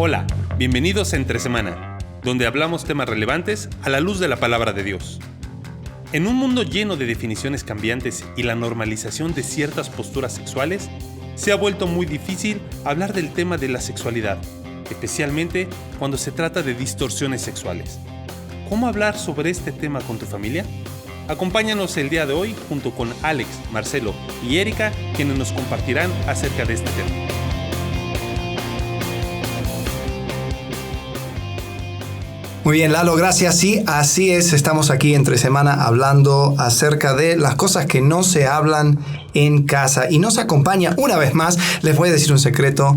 Hola, bienvenidos a Entre Semana, donde hablamos temas relevantes a la luz de la palabra de Dios. En un mundo lleno de definiciones cambiantes y la normalización de ciertas posturas sexuales, se ha vuelto muy difícil hablar del tema de la sexualidad, especialmente cuando se trata de distorsiones sexuales. ¿Cómo hablar sobre este tema con tu familia? Acompáñanos el día de hoy junto con Alex, Marcelo y Erika, quienes nos compartirán acerca de este tema. Muy bien, Lalo, gracias. Sí, así es. Estamos aquí entre semana hablando acerca de las cosas que no se hablan en casa. Y nos acompaña una vez más. Les voy a decir un secreto.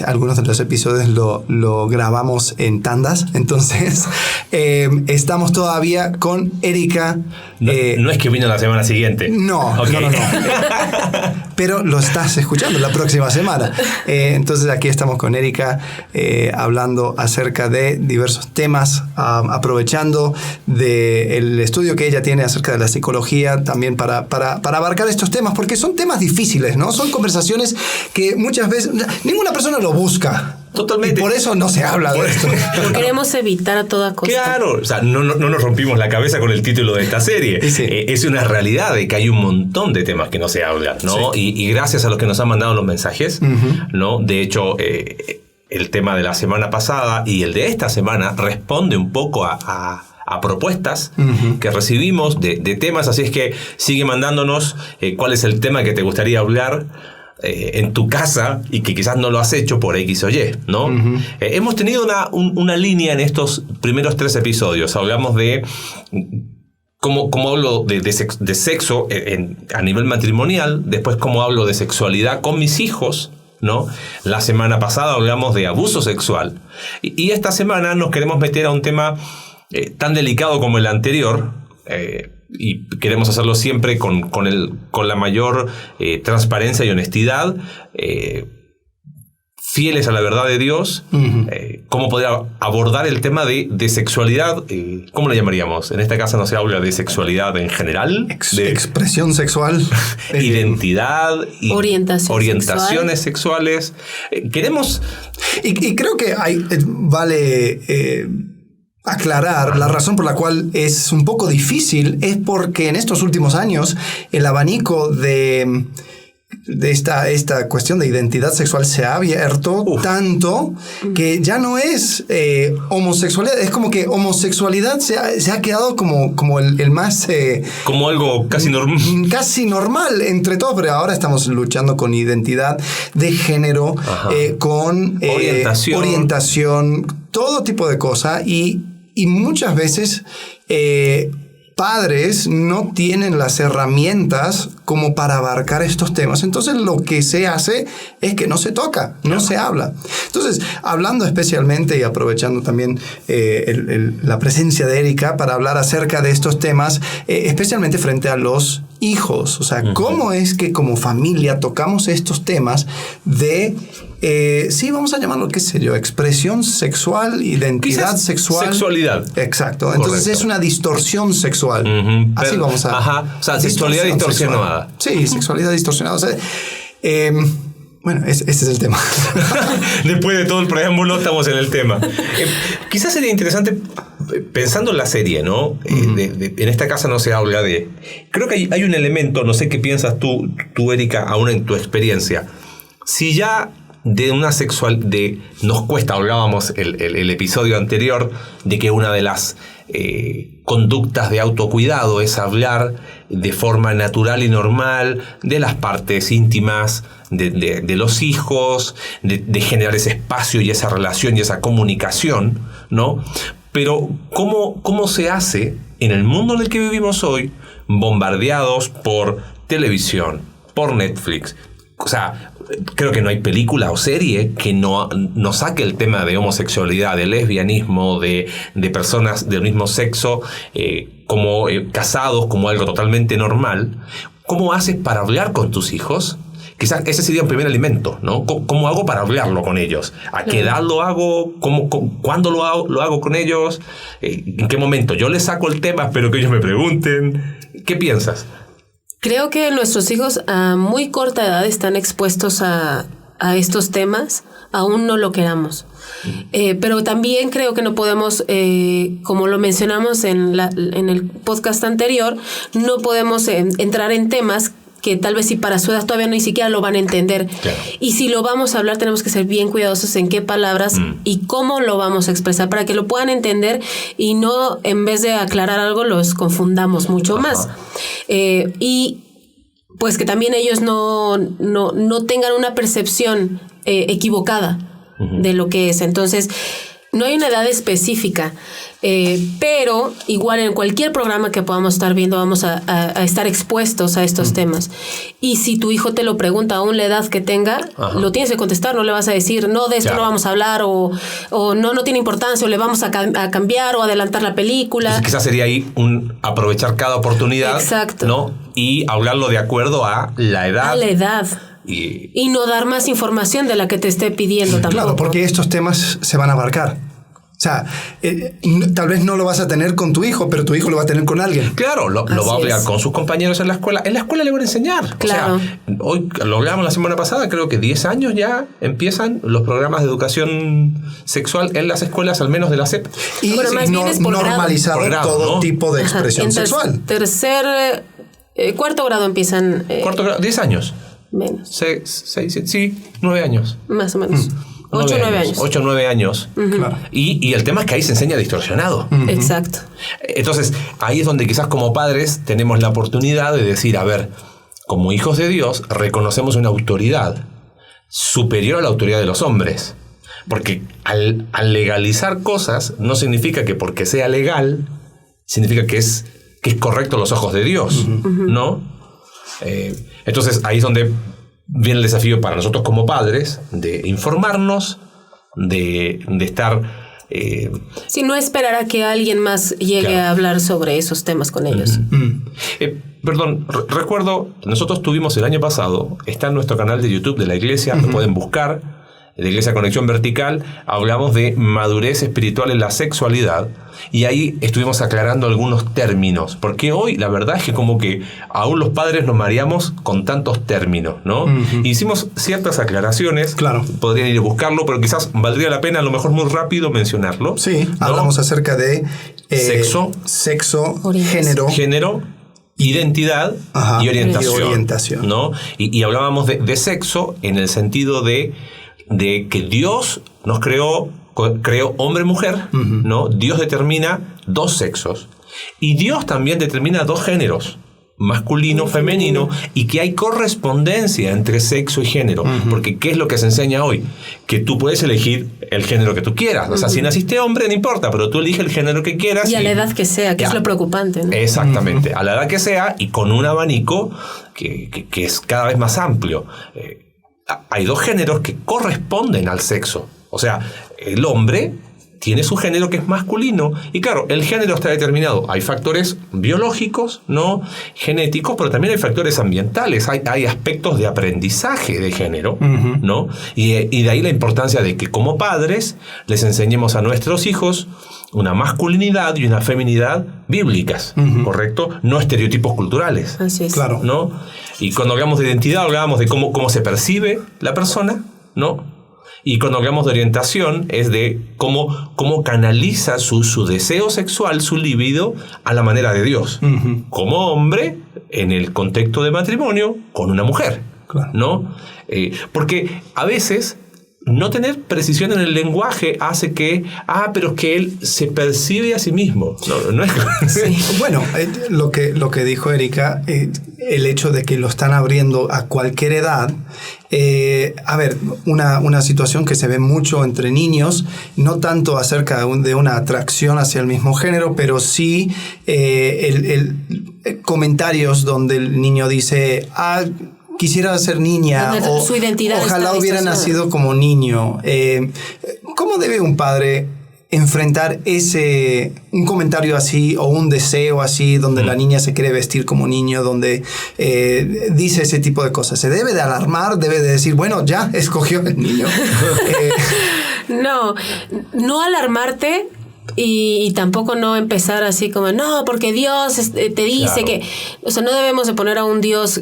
Algunos de los episodios lo grabamos en tandas. Entonces, estamos todavía con Erika. No es que vino la semana siguiente. No. Pero lo estás escuchando la próxima semana. Entonces, aquí estamos con Erika hablando acerca de diversos temas, aprovechando del estudio que ella tiene acerca de la psicología, también para abarcar estos temas, porque son temas difíciles, ¿no? Son conversaciones que muchas veces ninguna persona lo busca. Totalmente. Y por eso no se habla de esto. Lo queremos evitar a toda costa. Claro, o sea, no nos rompimos la cabeza con el título de esta serie. Sí. Es una realidad de que hay un montón de temas que no se hablan, ¿no? Sí. Y gracias a los que nos han mandado los mensajes, ¿no? De hecho, el tema de la semana pasada y el de esta semana responde un poco a propuestas que recibimos de temas, así es que sigue mandándonos cuál es el tema que te gustaría hablar en tu casa y que quizás no lo has hecho por X o Y, ¿no? Hemos tenido una línea en estos primeros 3 episodios. Hablamos de cómo hablo de sexo a nivel matrimonial, después cómo hablo de sexualidad con mis hijos, ¿no? La semana pasada hablamos de abuso sexual. Y esta semana nos queremos meter a un tema tan delicado como el anterior, y queremos hacerlo siempre con la mayor transparencia y honestidad, fieles a la verdad de Dios. ¿Cómo poder abordar el tema de sexualidad? ¿Cómo le llamaríamos? En esta casa no se habla de sexualidad en general. De expresión sexual. Identidad. Orientaciones sexuales. Queremos... Y creo que vale... aclarar la razón por la cual es un poco difícil es porque en estos últimos años el abanico de esta cuestión de identidad sexual se ha abierto tanto que ya no es homosexualidad, es como que homosexualidad se ha quedado como el más... como algo casi normal entre todos, pero ahora estamos luchando con identidad de género, con orientación, todo tipo de cosas y muchas veces padres no tienen las herramientas como para abarcar estos temas. Entonces lo que se hace es que no se toca, no se habla. Entonces, hablando especialmente y aprovechando también la presencia de Erika para hablar acerca de estos temas, especialmente frente a los hijos. O sea, ¿cómo es que como familia tocamos estos temas de... sí, vamos a llamarlo, qué sé yo, expresión sexual, identidad sexual. Sexualidad. Exacto. Entonces Correcto. Es una distorsión sexual. Así vamos a... o sea, sexualidad distorsionada. Sí, sexualidad distorsionada. O sea, bueno, ese es el tema. Después de todo el preámbulo, estamos en el tema. Quizás sería interesante, pensando en la serie, ¿no? En esta casa no se habla de... Creo que hay un elemento, no sé qué piensas tú Erika, aún en tu experiencia. Si ya... nos cuesta, hablábamos el episodio anterior, de que una de las conductas de autocuidado es hablar de forma natural y normal de las partes íntimas de los hijos, de generar ese espacio y esa relación y esa comunicación, ¿no? Pero ¿cómo se hace en el mundo en el que vivimos hoy, bombardeados por televisión, por Netflix? O sea, creo que no hay película o serie que no saque el tema de homosexualidad, de lesbianismo, de personas del mismo sexo, como casados, como algo totalmente normal. ¿Cómo haces para hablar con tus hijos? Quizás ese sería un primer elemento, ¿no? ¿Cómo hago para hablarlo con ellos? ¿A qué edad lo hago? ¿Cuándo lo hago con ellos? ¿En qué momento? Yo les saco el tema, espero que ellos me pregunten. ¿Qué piensas? Creo que nuestros hijos a muy corta edad están expuestos a a estos temas, aún no lo queramos. Pero también creo que no podemos, como lo mencionamos en el podcast anterior, no podemos entrar en temas que tal vez si para su edad todavía ni siquiera lo van a entender. Claro. Y si lo vamos a hablar, tenemos que ser bien cuidadosos en qué palabras y cómo lo vamos a expresar para que lo puedan entender y no, en vez de aclarar algo, los confundamos mucho más. Y pues que también ellos no tengan una percepción equivocada de lo que es. Entonces, no hay una edad específica, pero igual en cualquier programa que podamos estar viendo vamos a estar expuestos a estos temas. Y si tu hijo te lo pregunta aún la edad que tenga, lo tienes que contestar, no le vas a decir, no, de esto no vamos a hablar, o no tiene importancia, o le vamos a cambiar o adelantar la película. Entonces, quizás sería ahí aprovechar cada oportunidad. Exacto. ¿No? Y hablarlo de acuerdo a la edad. A la edad. Y no dar más información de la que te esté pidiendo tampoco. Claro, porque estos temas se van a abarcar. O sea, tal vez no lo vas a tener con tu hijo, pero tu hijo lo va a tener con alguien. Claro, lo va a hablar con sus compañeros en la escuela. En la escuela le van a enseñar. Claro. O sea, hoy lo hablamos la semana pasada, creo que 10 años ya empiezan los programas de educación sexual en las escuelas, al menos de la SEP. Y bueno, más bien es por normalizado grado. Todo tipo de expresión sexual. Cuarto grado empiezan. Cuarto grado, 10 años. Menos. 9 años. Más o menos. 8 o 9 años. 8 o 9 años. Claro. Y el tema es que ahí se enseña distorsionado. Exacto. Entonces, ahí es donde quizás como padres tenemos la oportunidad de decir, a ver, como hijos de Dios, reconocemos una autoridad superior a la autoridad de los hombres. Porque al legalizar cosas, no significa que porque sea legal, significa que es correcto a los ojos de Dios, ¿no? Entonces ahí es donde viene el desafío para nosotros como padres de informarnos, de estar... Si no esperar a que alguien más llegue a hablar sobre esos temas con ellos. Recuerdo, nosotros tuvimos el año pasado, está en nuestro canal de YouTube de la iglesia, lo pueden buscar, de Iglesia Conexión Vertical, hablamos de madurez espiritual en la sexualidad y ahí estuvimos aclarando algunos términos, porque hoy la verdad es que como que aún los padres nos mareamos con tantos términos, ¿no? Hicimos ciertas aclaraciones, claro. Podrían ir a buscarlo, pero quizás valdría la pena a lo mejor muy rápido mencionarlo. Sí, ¿no? Hablamos acerca de sexo, género, identidad y orientación. ¿No? Y hablábamos de sexo en el sentido de que Dios nos creó hombre y mujer, ¿no? Dios determina 2 sexos. Y Dios también determina 2 géneros, masculino, femenino, y que hay correspondencia entre sexo y género. Porque ¿qué es lo que se enseña hoy? Que tú puedes elegir el género que tú quieras. O sea, si naciste hombre, no importa, pero tú eliges el género que quieras. Y a la edad que sea, que es lo preocupante, ¿no? Exactamente, a la edad que sea y con un abanico que es cada vez más amplio. Hay 2 géneros que corresponden al sexo. O sea, el hombre tiene su género que es masculino. Y claro, el género está determinado. Hay factores biológicos, ¿no? Genéticos, pero también hay factores ambientales. Hay aspectos de aprendizaje de género, ¿no? Y de ahí la importancia de que como padres les enseñemos a nuestros hijos una masculinidad y una feminidad bíblicas, ¿correcto? No estereotipos culturales. Así es. Claro. ¿No? Y cuando hablamos de identidad, hablamos de cómo se percibe la persona, ¿no? Y cuando hablamos de orientación, es de cómo canaliza su deseo sexual, su libido, a la manera de Dios. Como hombre, en el contexto de matrimonio, con una mujer, claro. ¿no? Porque a veces no tener precisión en el lenguaje hace que, pero es que él se percibe a sí mismo. No es... Sí. Bueno, lo que dijo Erika, el hecho de que lo están abriendo a cualquier edad, a ver, una situación que se ve mucho entre niños, no tanto acerca de una atracción hacia el mismo género, pero sí comentarios donde el niño dice, quisiera ser niña, o su identidad ojalá hubiera nacido como niño. ¿Cómo debe un padre enfrentar un comentario así o un deseo así donde la niña se quiere vestir como niño, donde dice ese tipo de cosas? ¿Se debe de alarmar? ¿Debe de decir, bueno, ya escogió el niño? No alarmarte, Y tampoco no empezar así como, no, porque Dios te dice que... O sea, no debemos de poner a un Dios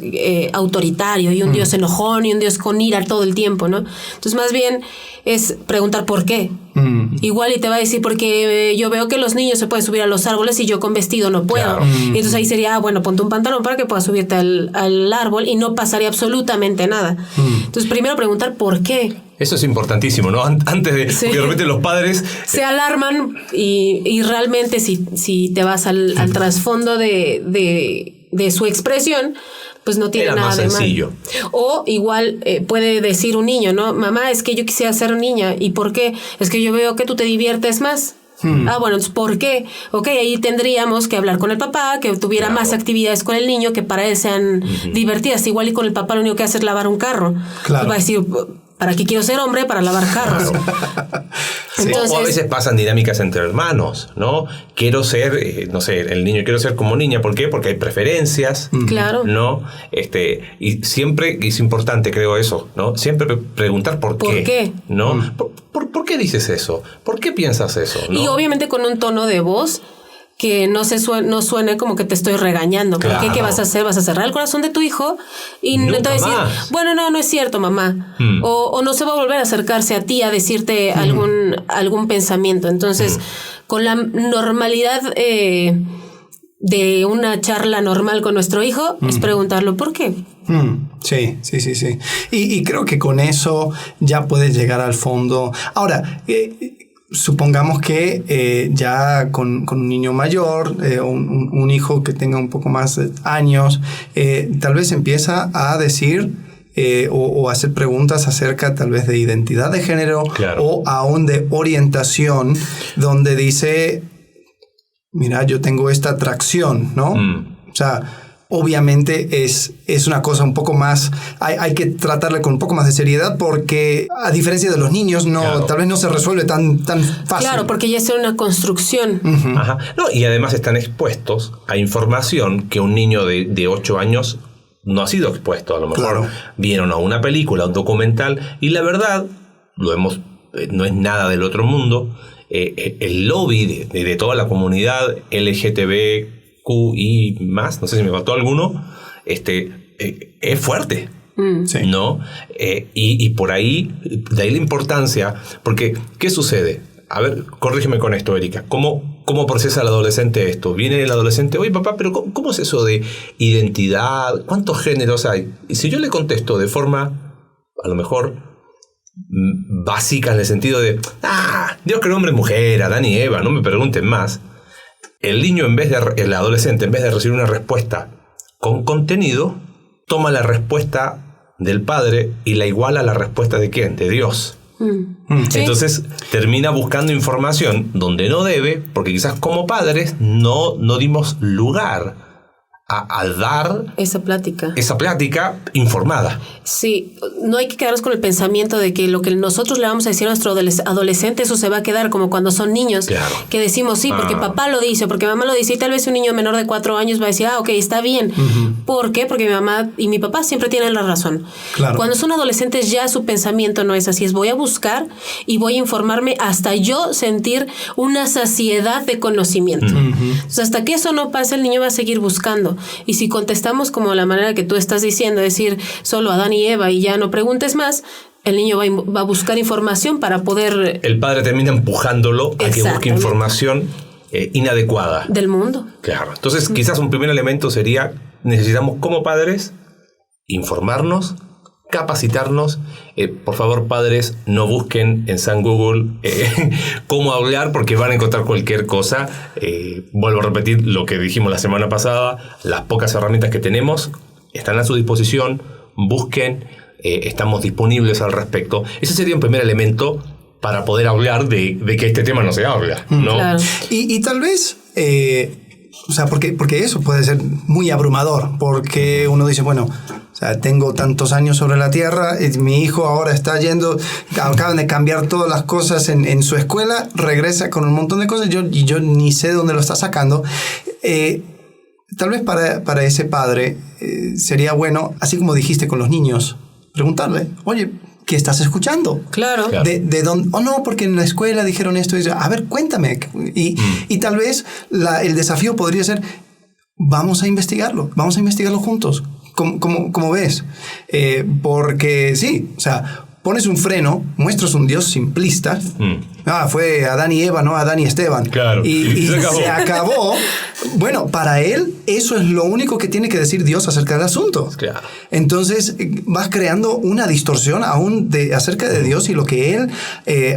autoritario y un Dios enojón y un Dios con ira todo el tiempo, ¿no? Entonces, más bien es preguntar por qué. Igual y te va a decir, porque yo veo que los niños se pueden subir a los árboles y yo con vestido no puedo. Claro. Y entonces ahí sería, bueno, ponte un pantalón para que puedas subirte al árbol y no pasaría absolutamente nada. Entonces, primero preguntar por qué. Eso es importantísimo, ¿no? Antes de que de repente los padres se alarman y realmente si te vas al trasfondo de su expresión, pues no tiene nada de malo. O igual puede decir un niño, ¿no? Mamá, es que yo quisiera ser niña. ¿Y por qué? Es que yo veo que tú te diviertes más. Ah, bueno, entonces, ¿por qué? Ok, ahí tendríamos que hablar con el papá, que tuviera más actividades con el niño que para él sean divertidas. Igual y con el papá lo único que hace es lavar un carro. Claro. Va a decir, ¿para qué quiero ser hombre? Para lavar carros. Entonces, o a veces pasan dinámicas entre hermanos, ¿no? Quiero ser, no sé, el niño quiero ser como niña. ¿Por qué? Porque hay preferencias. Claro. ¿No? Y siempre es importante, creo eso, ¿no? Siempre preguntar por qué. ¿Por qué? ¿No? ¿Por qué dices eso? ¿Por qué piensas eso? ¿No? Y obviamente con un tono de voz que no suene como que te estoy regañando. Claro. ¿Por qué? ¿Qué vas a hacer? ¿Vas a cerrar el corazón de tu hijo? Y no te va a decir, bueno, no es cierto, mamá. O no se va a volver a acercarse a ti a decirte algún pensamiento. Entonces, con la normalidad de una charla normal con nuestro hijo, es preguntarlo ¿por qué? Sí. Y creo que con eso ya puedes llegar al fondo. Ahora, supongamos que ya con un niño mayor, un hijo que tenga un poco más de años, tal vez empieza a decir o hacer preguntas acerca tal vez de identidad de género, claro, o aún de orientación, donde dice, mira, yo tengo esta atracción, ¿no? O sea, obviamente es una cosa un poco más, hay que tratarla con un poco más de seriedad, porque a diferencia de los niños, claro, tal vez no se resuelve tan fácil. Claro, porque ya es una construcción. Ajá. No, y además están expuestos a información que un niño de 8 años no ha sido expuesto. A lo mejor claro, vieron a una película, un documental, y la verdad, no es nada del otro mundo. El lobby de toda la comunidad LGTBQI+, no sé si me faltó alguno, es fuerte, ¿no? Y por ahí, de ahí la importancia, porque ¿qué sucede? A ver, corrígeme con esto, Erika. ¿Cómo procesa el adolescente esto? Viene el adolescente, oye papá, pero ¿cómo es eso de identidad? ¿Cuántos géneros hay? Y si yo le contesto de forma, a lo mejor, básica, en el sentido de, Dios creó hombre y mujer, Adán y Eva, no me pregunten más. El niño, el adolescente, en vez de recibir una respuesta con contenido, toma la respuesta del padre y la iguala a la respuesta ¿de quién? De Dios. ¿Sí? Entonces termina buscando información donde no debe, porque quizás como padres no dimos lugar a dar esa plática informada. Sí, no hay que quedarnos con el pensamiento de que lo que nosotros le vamos a decir a nuestro adolescente, eso se va a quedar como cuando son niños, claro, que decimos sí, porque papá lo dice, porque mamá lo dice, y tal vez un niño menor de 4 años va a decir, ok, está bien. ¿Por qué? Porque mi mamá y mi papá siempre tienen la razón. Claro. Cuando son adolescentes ya su pensamiento no es así, es voy a buscar y voy a informarme hasta yo sentir una saciedad de conocimiento. Entonces, hasta que eso no pase, el niño va a seguir buscando. Y si contestamos como la manera que tú estás diciendo, decir solo Adán y Eva y ya no preguntes más, el niño va a buscar información para poder... El padre termina empujándolo a que busque información inadecuada. Del mundo. Claro. Entonces, quizás un primer elemento sería, necesitamos como padres informarnos, capacitarnos. Por favor, padres, no busquen en San Google cómo hablar, porque van a encontrar cualquier cosa. Vuelvo a repetir lo que dijimos la semana pasada, las pocas herramientas que tenemos están a su disposición, busquen, estamos disponibles al respecto. Ese sería un primer elemento para poder hablar de que este tema no se habla, ¿no? Claro. Y tal vez... o sea, porque eso puede ser muy abrumador, porque uno dice, bueno, o sea, tengo tantos años sobre la tierra, mi hijo ahora está acaban de cambiar todas las cosas en su escuela, regresa con un montón de cosas, y yo ni sé dónde lo está sacando. Tal vez para ese padre sería bueno, así como dijiste con los niños, preguntarle, oye, que estás escuchando. Claro. De dónde, no, porque en la escuela dijeron esto. Y, a ver, cuéntame. Y tal vez el desafío podría ser, vamos a investigarlo juntos. ¿Cómo ves? Porque sí, o sea, pones un freno, muestras un Dios simplista. Fue Adán y Eva, no Adán y Esteban. Claro. Y se acabó. Bueno, para él eso es lo único que tiene que decir Dios acerca del asunto. Claro. Entonces vas creando una distorsión aún acerca de Dios y lo que él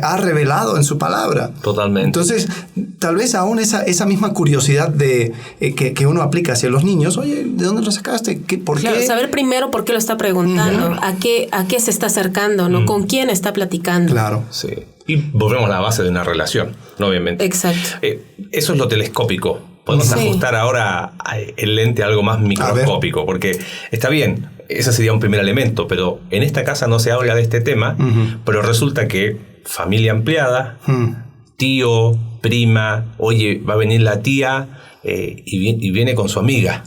ha revelado en su palabra. Totalmente. Entonces, tal vez aún esa misma curiosidad que uno aplica hacia los niños, oye, ¿de dónde lo sacaste? ¿Por qué? Saber primero por qué lo está preguntando, a qué se está acercando, ¿no? ¿Con quién está platicando? Claro. Sí. Y volvemos a la base de una relación, ¿no? Obviamente. Exacto. Eso es lo telescópico. Podemos ajustar ahora el lente a algo más microscópico, porque está bien, ese sería un primer elemento, pero en esta casa no se habla de este tema, pero resulta que familia ampliada, tío, prima, oye, va a venir la tía y viene con su amiga,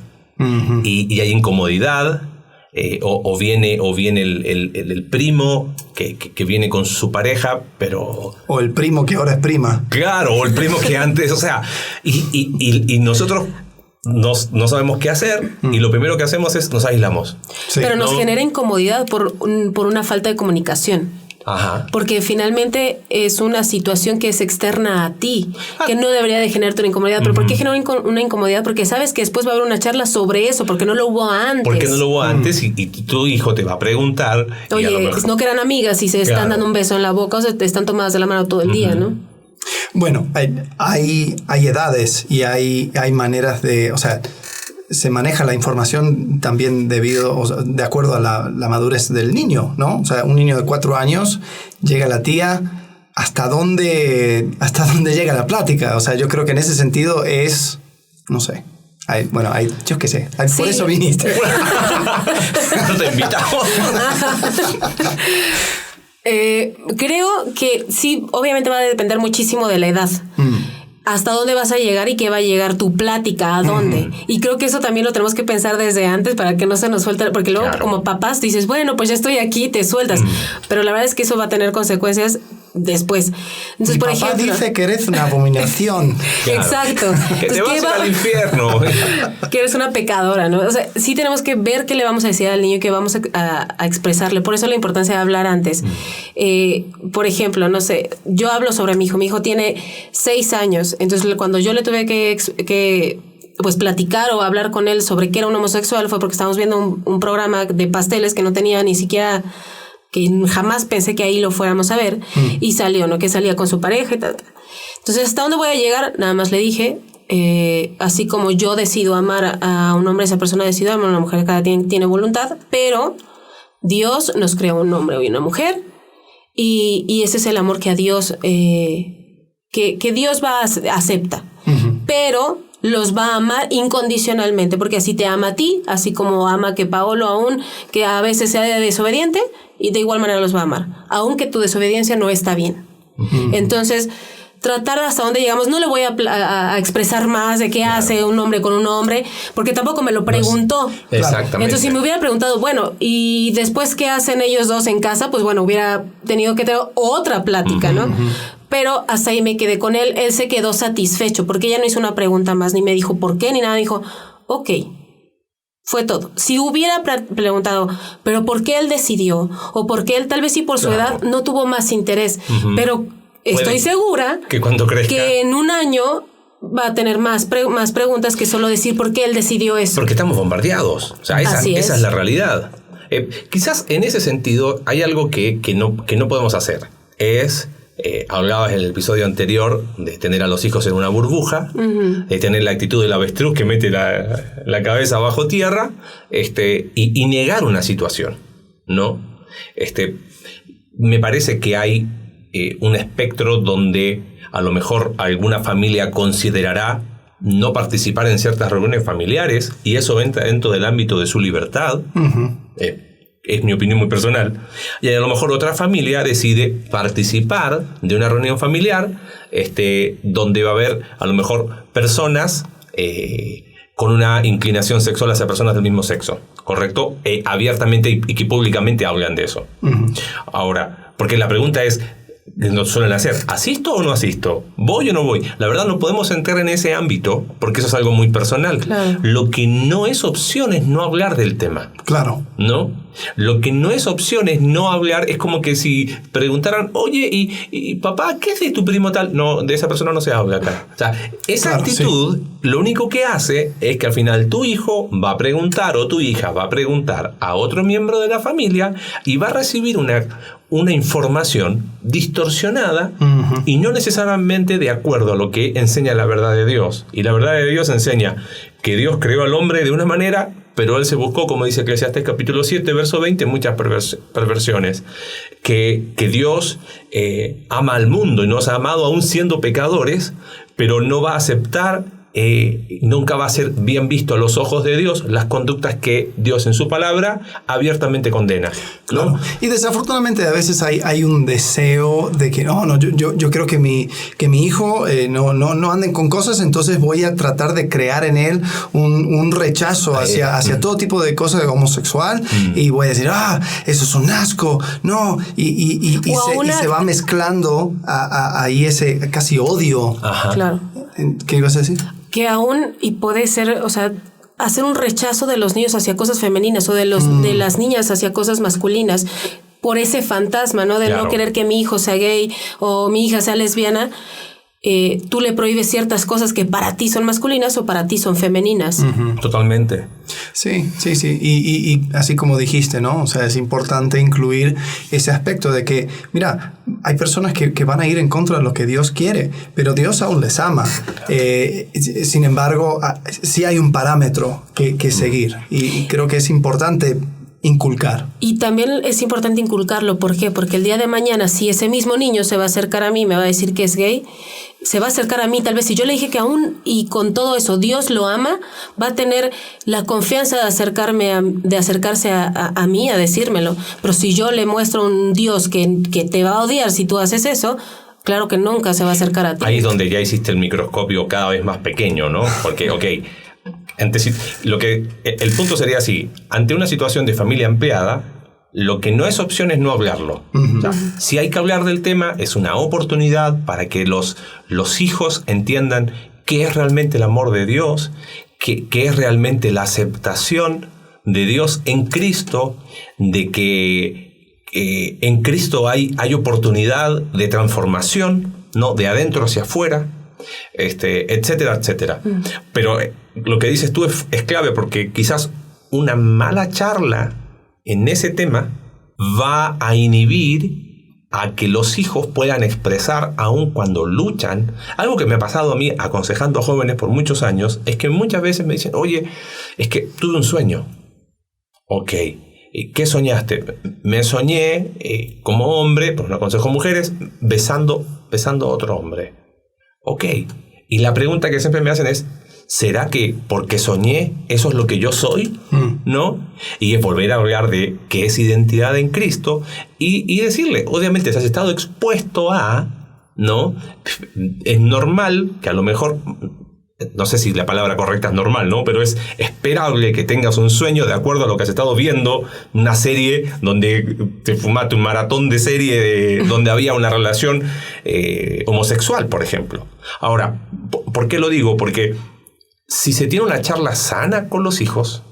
y hay incomodidad. O viene el primo que viene con su pareja, pero... O el primo que ahora es prima. Claro, o el primo que antes, o sea, y nosotros no sabemos qué hacer, y lo primero que hacemos es nos aislamos. Sí. Pero nos genera incomodidad por una falta de comunicación. Ajá. Porque finalmente es una situación que es externa a ti, que no debería de generarte una incomodidad. ¿Pero por qué genera una incomodidad? Porque sabes que después va a haber una charla sobre eso, porque no lo hubo antes. Porque no lo hubo antes y tu hijo te va a preguntar. Oye, no que eran amigas y se están dando un beso en la boca o se te están tomadas de la mano todo el día, ¿no? Bueno, hay edades y hay maneras de... O sea, se maneja la información también de acuerdo a la madurez del niño, ¿no? O sea, un niño de 4 años, llega la tía, ¿hasta dónde llega la plática? O sea, yo creo que en ese sentido es, no sé. Yo qué sé. Sí. Por eso viniste. No te invitamos. Creo que sí, obviamente va a depender muchísimo de la edad. Hasta dónde vas a llegar y qué va a llegar tu plática, a dónde. Y creo que eso también lo tenemos que pensar desde antes para que no se nos suelte, porque luego como papás dices, bueno, pues ya estoy aquí, te sueltas. Pero la verdad es que eso va a tener consecuencias después. Entonces, mi por papá ejemplo, dice que eres una abominación. Claro. Exacto. Que te vas al infierno. Que eres una pecadora, ¿no? O sea, sí tenemos que ver qué le vamos a decir al niño, qué vamos a expresarle. Por eso la importancia de hablar antes. Por ejemplo, no sé, yo hablo sobre mi hijo tiene 6 años. Entonces, cuando yo le tuve que pues platicar o hablar con él sobre qué era un homosexual, fue porque estábamos viendo un programa de pasteles que no tenía ni siquiera, que jamás pensé que ahí lo fuéramos a ver, y salió, ¿no? Que salía con su pareja y tal. Entonces, ¿hasta dónde voy a llegar? Nada más le dije, así como yo decido amar a un hombre, esa persona decide amar a una mujer, cada quien tiene voluntad, pero Dios nos creó un hombre y una mujer, y ese es el amor que a Dios, que Dios acepta, pero los va a amar incondicionalmente, porque así te ama a ti, así como ama que Paolo aún, que a veces sea desobediente, y de igual manera los va a amar, aunque tu desobediencia no está bien. Entonces, tratar hasta dónde llegamos, no le voy a expresar más de qué hace un hombre con un hombre, porque tampoco me lo preguntó. Exactamente. Entonces, si me hubiera preguntado, bueno, y después qué hacen ellos dos en casa, pues bueno, hubiera tenido que tener otra plática, ¿no? Pero hasta ahí me quedé con él. Él se quedó satisfecho porque ella no hizo una pregunta más, ni me dijo por qué, ni nada. Dijo, ok, fue todo. Si hubiera preguntado, pero ¿por qué él decidió? O por qué él, tal vez sí por su edad, no tuvo más interés. Pero estoy segura que cuando crezca, que en un año va a tener más preguntas que solo decir por qué él decidió eso. Porque estamos bombardeados. O sea, esa es la realidad. Quizás en ese sentido hay algo que no podemos hacer. Hablabas en el episodio anterior de tener a los hijos en una burbuja, de tener la actitud del avestruz que mete la cabeza bajo tierra, y negar una situación, ¿no? Me parece que hay un espectro donde a lo mejor alguna familia considerará no participar en ciertas reuniones familiares, y eso entra dentro del ámbito de su libertad. Es mi opinión muy personal. Y a lo mejor otra familia decide participar de una reunión familiar donde va a haber a lo mejor personas con una inclinación sexual hacia personas del mismo sexo, ¿correcto? Abiertamente y que públicamente hablan de eso. Ahora, porque la pregunta es, nos suelen hacer, ¿asisto o no asisto? ¿Voy o no voy? La verdad no podemos entrar en ese ámbito porque eso es algo muy personal. Claro. Lo que no es opción es no hablar del tema. Claro. ¿No? Lo que no es opción es no hablar. Es como que si preguntaran, oye, y papá, ¿qué es de tu primo tal? No, de esa persona no se habla acá. O sea, esa actitud lo único que hace es que al final tu hijo va a preguntar o tu hija va a preguntar a otro miembro de la familia y va a recibir una información distorsionada y no necesariamente de acuerdo a lo que enseña la verdad de Dios. Y la verdad de Dios enseña que Dios creó al hombre de una manera, pero él se buscó, como dice Eclesiastés capítulo 7, verso 20, muchas perversiones. Que Dios ama al mundo y nos ha amado aún siendo pecadores, pero no va a aceptar, nunca va a ser bien visto a los ojos de Dios las conductas que Dios en su palabra abiertamente condena, ¿no? Claro. Y desafortunadamente a veces hay un deseo de que yo creo que mi hijo no anden con cosas, entonces voy a tratar de crear en él un rechazo hacia todo tipo de cosas homosexual y voy a decir, eso es un asco, no, y se va mezclando ahí ese casi odio. Ajá. Claro. ¿Qué ibas a decir? Que aún, y puede ser, o sea, hacer un rechazo de los niños hacia cosas femeninas o de las niñas hacia cosas masculinas por ese fantasma, ¿no? De no querer que mi hijo sea gay o mi hija sea lesbiana. Tú le prohíbes ciertas cosas que para ti son masculinas o para ti son femeninas. Totalmente. Sí. Y así como dijiste, ¿no? O sea, es importante incluir ese aspecto de que, mira, hay personas que van a ir en contra de lo que Dios quiere, pero Dios aún les ama. Sin embargo, sí hay un parámetro que seguir. Y creo que es importante inculcar. Y también es importante inculcarlo. ¿Por qué? Porque el día de mañana, si ese mismo niño se va a acercar a mí, me va a decir que es gay, se va a acercar a mí, tal vez si yo le dije que aún y con todo eso Dios lo ama, va a tener la confianza de acercarse a mí a decírmelo. Pero si yo le muestro un Dios que te va a odiar si tú haces eso, claro que nunca se va a acercar a ti. Ahí es donde ya hiciste el microscopio cada vez más pequeño, ¿no? Porque, el punto sería así: ante una situación de familia ampliada, lo que no es opción es no hablarlo. O sea, si hay que hablar del tema, es una oportunidad para que los hijos entiendan qué es realmente el amor de Dios, qué es realmente la aceptación de Dios en Cristo, de que en Cristo hay oportunidad de transformación, ¿no? De adentro hacia afuera, etcétera, etcétera. Pero lo que dices tú es clave, porque quizás una mala charla en ese tema va a inhibir a que los hijos puedan expresar, aun cuando luchan. Algo que me ha pasado a mí aconsejando a jóvenes por muchos años es que muchas veces me dicen, oye, es que tuve un sueño. Ok, ¿qué soñaste? Me soñé como hombre, pues no aconsejo mujeres, besando a otro hombre. Ok, y la pregunta que siempre me hacen es, ¿será que porque soñé eso es lo que yo soy? ¿No? Y es volver a hablar de qué es identidad en Cristo y decirle, obviamente, si has estado expuesto a, ¿no? Es normal que a lo mejor, no sé si la palabra correcta es normal, ¿no? Pero es esperable que tengas un sueño de acuerdo a lo que has estado viendo, una serie donde te fumaste un maratón de serie donde había una relación homosexual, por ejemplo. Ahora, ¿por qué lo digo? Porque si se tiene una charla sana con los hijos,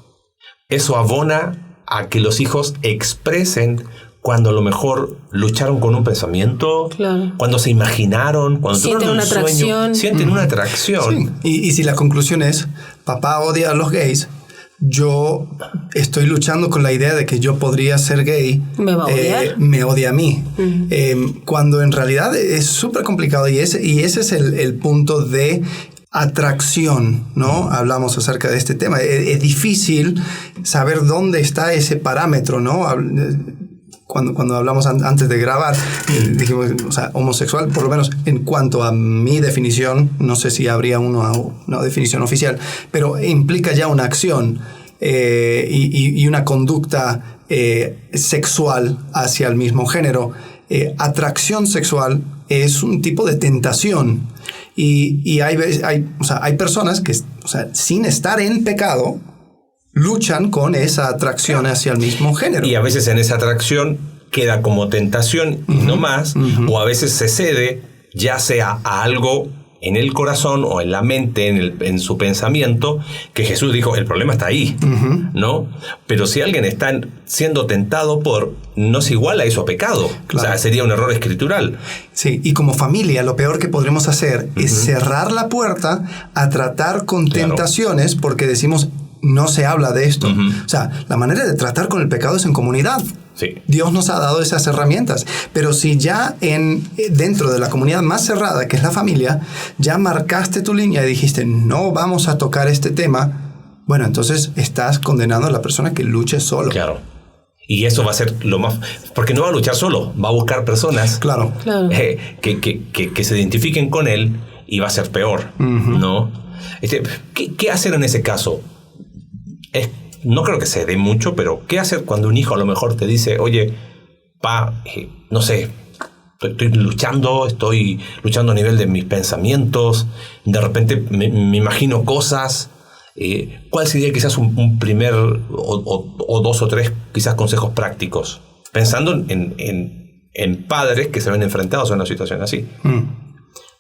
eso abona a que los hijos expresen cuando a lo mejor lucharon con un pensamiento, cuando se imaginaron, cuando sienten tuvieron un sueño, atracción. Sienten una atracción. Sí. Y si la conclusión es, papá odia a los gays, yo estoy luchando con la idea de que yo podría ser gay, me va a odiar, me odia a mí, cuando en realidad es súper complicado y ese es el punto de atracción, ¿no? Hablamos acerca de este tema. Es difícil saber dónde está ese parámetro, ¿no? Cuando hablamos antes de grabar, dijimos, o sea, homosexual, por lo menos en cuanto a mi definición, no sé si habría una definición oficial, pero implica ya una acción y una conducta sexual hacia el mismo género. Atracción sexual es un tipo de tentación. Y hay personas que, o sea, sin estar en pecado, luchan con esa atracción hacia el mismo género. Y a veces en esa atracción queda como tentación y no más, o a veces se cede, ya sea a algo en el corazón o en la mente, en su pensamiento, que Jesús dijo, el problema está ahí, ¿no? Pero si alguien está siendo tentado no es igual a eso a pecado. Claro. O sea, sería un error escritural. Sí, y como familia, lo peor que podremos hacer es cerrar la puerta a tratar con tentaciones porque decimos, no se habla de esto. O sea, la manera de tratar con el pecado es en comunidad. Sí. Dios nos ha dado esas herramientas, pero si ya dentro de la comunidad más cerrada, que es la familia, ya marcaste tu línea y dijiste, no vamos a tocar este tema, bueno, entonces estás condenando a la persona que luche solo. Claro. Y eso va a ser lo más... Porque no va a luchar solo, va a buscar personas que se identifiquen con él y va a ser peor, ¿no? ¿Qué hacer en ese caso? No creo que se dé mucho, pero ¿qué hacer cuando un hijo a lo mejor te dice, oye, no sé, estoy luchando a nivel de mis pensamientos, de repente me imagino cosas? ¿Cuál sería quizás un primer o dos o tres quizás consejos prácticos? Pensando en padres que se ven enfrentados a una situación así.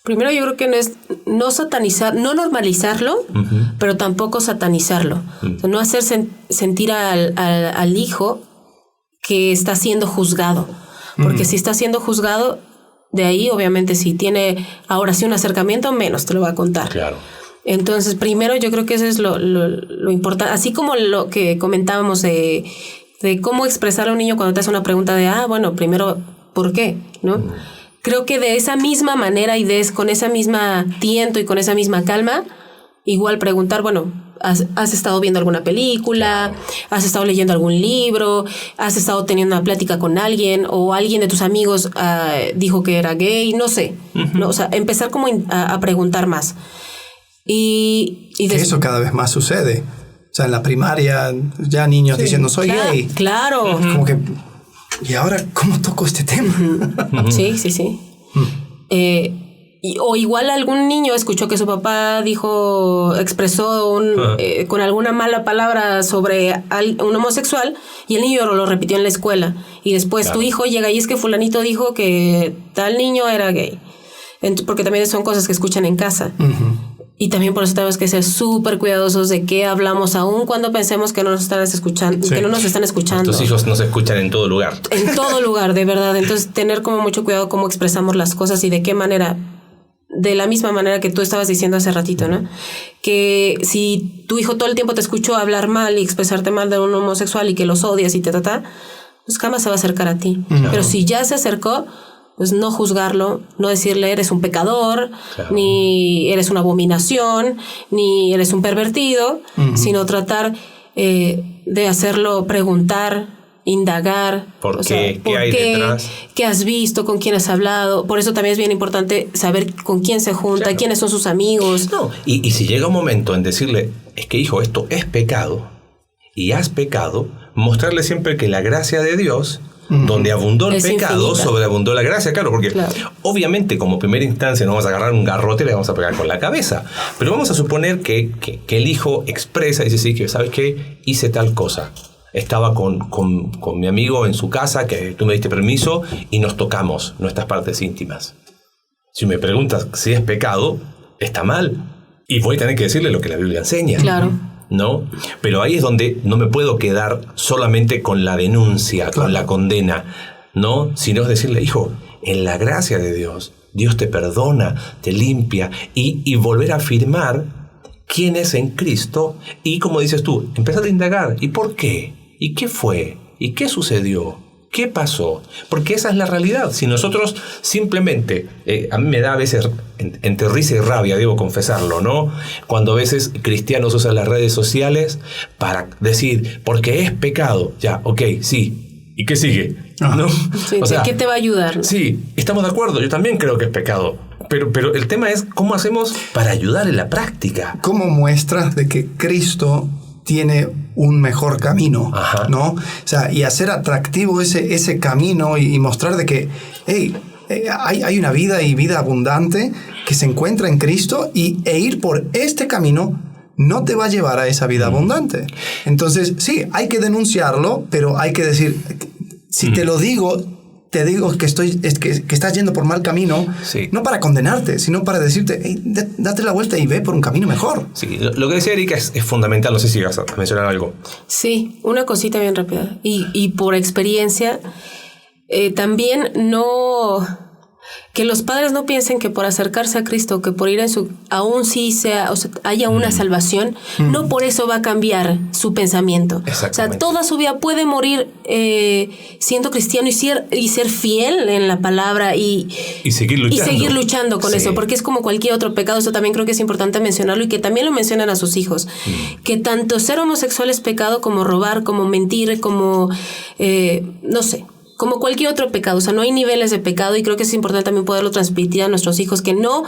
Primero yo creo que no satanizar, no normalizarlo, pero tampoco satanizarlo. O sea, no hacer sentir al hijo que está siendo juzgado. Porque si está siendo juzgado, de ahí obviamente si tiene ahora sí un acercamiento, menos te lo va a contar. Claro. Entonces primero yo creo que eso es lo importante. Así como lo que comentábamos de cómo expresar a un niño cuando te hace una pregunta de, bueno, primero, ¿por qué? ¿No? Creo que de esa misma manera y con esa misma tiento y con esa misma calma, igual preguntar, bueno, ¿has estado viendo alguna película? ¿Has estado leyendo algún libro? ¿Has estado teniendo una plática con alguien? ¿O alguien de tus amigos dijo que era gay? No sé. ¿No? O sea, empezar como a preguntar más. Y eso cada vez más sucede. O sea, en la primaria ya niños diciendo, soy gay. Claro. Como que... ¿Y ahora cómo toco este tema? Sí. O igual algún niño escuchó que su papá expresó con alguna mala palabra sobre un homosexual y el niño lo repitió en la escuela. Y después tu hijo llega y es que fulanito dijo que tal niño era gay. Porque también son cosas que escuchan en casa. Y también por eso tenemos que ser súper cuidadosos de qué hablamos, aun cuando pensemos que no nos están escuchando, que no nos están escuchando. Tus hijos nos escuchan en todo lugar. En todo lugar, de verdad. Entonces, tener como mucho cuidado cómo expresamos las cosas y de qué manera, de la misma manera que tú estabas diciendo hace ratito, ¿no? Que si tu hijo todo el tiempo te escuchó hablar mal y expresarte mal de un homosexual y que los odias y pues jamás se va a acercar a ti. Pero si ya se acercó, pues no juzgarlo, no decirle eres un pecador, ni eres una abominación, ni eres un pervertido, sino tratar de hacerlo preguntar, indagar. ¿Por qué? ¿Qué hay detrás? ¿Qué has visto? ¿Con quién has hablado? Por eso también es bien importante saber con quién se junta, quiénes son sus amigos. No, y si llega un momento en decirle, es que hijo, esto es pecado, y has pecado, mostrarle siempre que la gracia de Dios... donde abundó el pecado, infinita. Sobreabundó la gracia, claro, porque obviamente como primera instancia no vamos a agarrar un garrote y le vamos a pegar con la cabeza, pero vamos a suponer que el hijo expresa y dice, sí, que ¿sabes qué? Hice tal cosa, estaba con mi amigo en su casa, que tú me diste permiso y nos tocamos nuestras partes íntimas. Si me preguntas si es pecado, está mal, y voy a tener que decirle lo que la Biblia enseña. Claro. ¿No? Pero ahí es donde no me puedo quedar solamente con la denuncia, con la condena, ¿no? Sino es decirle, hijo, en la gracia de Dios, Dios te perdona, te limpia y volver a afirmar quién es en Cristo y, como dices tú, empezar a indagar. ¿Y por qué? ¿Y qué fue? ¿Y qué sucedió? ¿Qué pasó? Porque esa es la realidad. Si nosotros simplemente, a mí me da a veces entre risa y rabia, debo confesarlo, ¿no? Cuando a veces cristianos usan las redes sociales para decir, porque es pecado, ya, ok, sí. ¿Y qué sigue? ¿No? Sí, o sea, ¿qué te va a ayudar? Sí, estamos de acuerdo, yo también creo que es pecado. Pero el tema es cómo hacemos para ayudar en la práctica. ¿Cómo muestras de que Cristo tiene un mejor camino? Ajá. ¿No? O sea, y hacer atractivo ese camino y mostrar de que, hey, hay una vida y vida abundante que se encuentra en Cristo e ir por este camino no te va a llevar a esa vida abundante. Entonces, sí, hay que denunciarlo, pero hay que decir, Si te lo digo, te digo que estás yendo por mal camino, no para condenarte, sino para decirte, hey, date la vuelta y ve por un camino mejor. Sí, lo que decía Erika es fundamental. No sé si vas a mencionar algo. Sí, una cosita bien rápida. Y por experiencia, también que los padres no piensen que por acercarse a Cristo, que por ir aún sí haya una salvación, no por eso va a cambiar su pensamiento. O sea, toda su vida puede morir siendo cristiano y ser fiel en la palabra y seguir luchando con eso, porque es como cualquier otro pecado. Eso también creo que es importante mencionarlo y que también lo mencionan a sus hijos. Que tanto ser homosexual es pecado como robar, como mentir, como no sé, como cualquier otro pecado. O sea, no hay niveles de pecado y creo que es importante también poderlo transmitir a nuestros hijos, que no,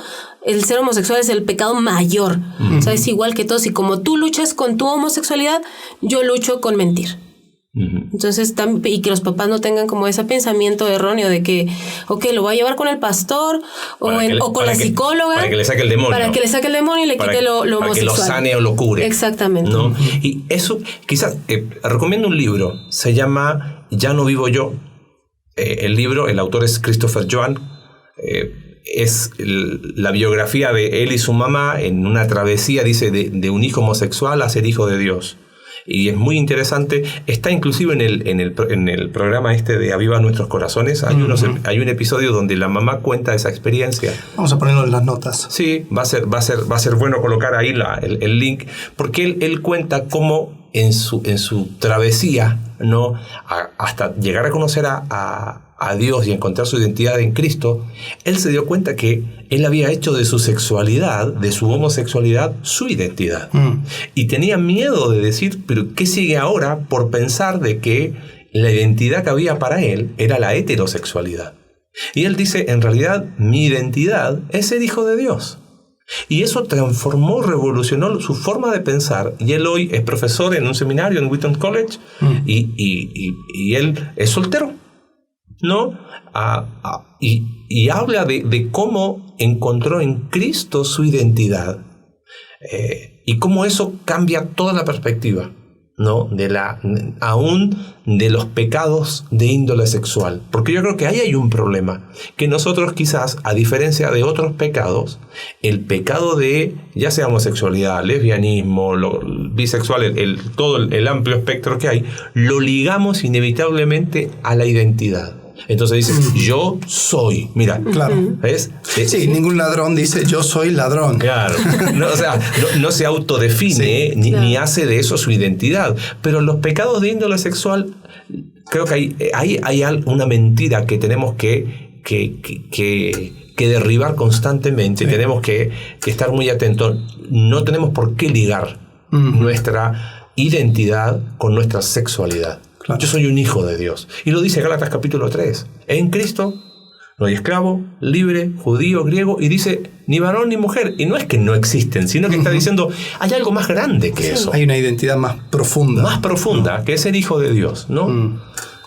el ser homosexual es el pecado mayor. O sea, es igual que todos. Y como tú luchas con tu homosexualidad, yo lucho con mentir. Entonces, y que los papás no tengan como ese pensamiento erróneo de que, lo voy a llevar con el pastor o con la psicóloga. Para que le saque el demonio. Para que le saque el demonio y le quite lo homosexual. Para que lo sane o lo cure. Exactamente. ¿No? Y eso, quizás, recomiendo un libro. Se llama Ya no vivo yo. El libro, el autor es Christopher Joan. Es la biografía de él y su mamá en una travesía, dice, de un hijo homosexual a ser hijo de Dios. Y es muy interesante. Está inclusive en el programa de Aviva Nuestros Corazones. Hay un episodio donde la mamá cuenta esa experiencia. Vamos a ponerlo en las notas. Sí, va a ser bueno colocar ahí el link, porque él cuenta cómo en su travesía, ¿no? Hasta llegar a conocer a Dios y encontrar su identidad en Cristo, él se dio cuenta que él había hecho de su sexualidad, de su homosexualidad, su identidad. Y tenía miedo de decir, pero ¿qué sigue ahora? Por pensar de que la identidad que había para él era la heterosexualidad. Y él dice, en realidad, mi identidad es ser hijo de Dios. Y eso transformó, revolucionó su forma de pensar. Y él hoy es profesor en un seminario en Wheaton College y él es soltero, ¿no? Y habla de cómo encontró en Cristo su identidad y cómo eso cambia toda la perspectiva, ¿no? Aún de los pecados de índole sexual. Porque yo creo que ahí hay un problema, que nosotros quizás, a diferencia de otros pecados, el pecado de ya sea homosexualidad, lesbianismo, bisexual, todo el amplio espectro que hay, lo ligamos inevitablemente a la identidad. Entonces dice, yo soy. Mira, claro. ¿Ves? Sí, ningún ladrón dice, yo soy ladrón. Claro. No, o sea, no se autodefine ni hace de eso su identidad. Pero los pecados de índole sexual, creo que hay una mentira que tenemos que derribar constantemente. Sí. Tenemos que estar muy atentos. No tenemos por qué ligar nuestra identidad con nuestra sexualidad. Claro. Yo soy un hijo de Dios. Y lo dice Gálatas capítulo 3. En Cristo no hay esclavo, libre, judío, griego. Y dice ni varón ni mujer. Y no es que no existen, sino que está diciendo hay algo más grande que eso. Hay una identidad más profunda. Más profunda, que es ser hijo de Dios, ¿no?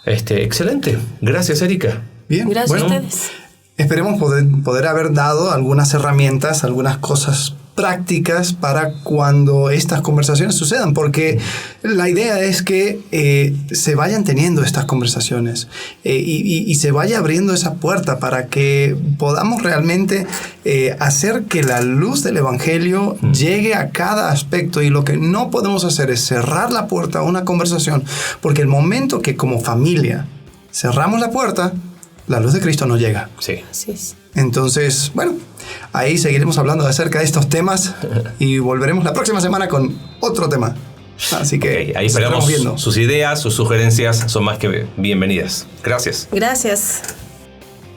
Excelente. Gracias, Erika. Bien. Gracias a ustedes. Esperemos poder haber dado algunas herramientas, algunas cosas prácticas para cuando estas conversaciones sucedan, porque la idea es que se vayan teniendo estas conversaciones y se vaya abriendo esa puerta para que podamos realmente hacer que la luz del Evangelio llegue a cada aspecto. Y lo que no podemos hacer es cerrar la puerta a una conversación, porque el momento que como familia cerramos la puerta, la luz de Cristo no llega. Sí. Así es. Entonces, bueno, ahí seguiremos hablando acerca de estos temas y volveremos la próxima semana con otro tema. Así que ahí esperamos viendo. Sus ideas, sus sugerencias son más que bienvenidas. Gracias. Gracias.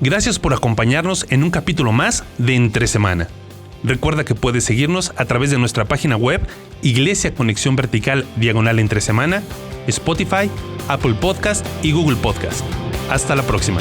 Gracias por acompañarnos en un capítulo más de Entre Semana. Recuerda que puedes seguirnos a través de nuestra página web Iglesia Conexión Vertical /Entre Semana, Spotify, Apple Podcast y Google Podcast. Hasta la próxima.